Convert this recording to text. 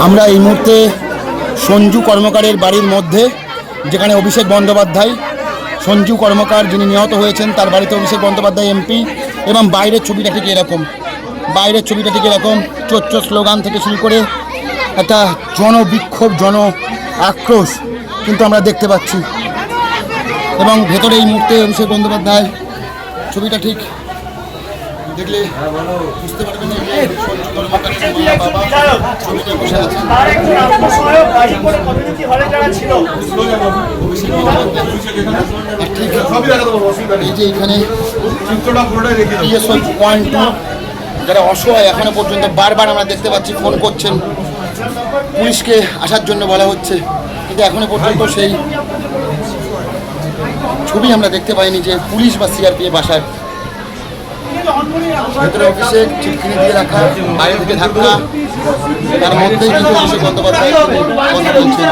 আমরা এই মুহূর্তে সঞ্জু কর্মকারের বাড়ির মধ্যে, যেখানে অভিষেক বন্দ্যোপাধ্যায়, সঞ্জু কর্মকার যিনি নিহত হয়েছেন, তার বাড়িতে অভিষেক বন্দ্যোপাধ্যায় এমপি। এবং বাইরের ছবিটা ঠিক এরকম, চোচ্চ স্লোগান থেকে শুরু করে একটা জনবিক্ষোভ, জন আক্রোশ কিন্তু আমরা দেখতে পাচ্ছি। এবং ভেতরে এই মুহূর্তে অভিষেক বন্দ্যোপাধ্যায়, ছবিটা ঠিক দেখলে বুঝতে পারবেন সঞ্জু কর্মকারের বাবা ছবিতে বসে আছেন। এই যে এখানে পয়েন্ট 2 যারা অসহায়, এখনো পর্যন্ত বারবার আমরা দেখতে পাচ্ছি ফোন করছেন, পুলিশকে আসার জন্য বলা হচ্ছে, কিন্তু এখনো পর্যন্ত সেই ছবি আমরা দেখতে পাইনি যে পুলিশ বা সিআরপিএফ আসার। ভেতরে অফিসে চিটকিনি দিয়ে রাখা, বাইরে থেকে ধাক্কা, তার মধ্যেই কিন্তু অভিষেক বন্দ্যোপাধ্যায় কথা বলছেন।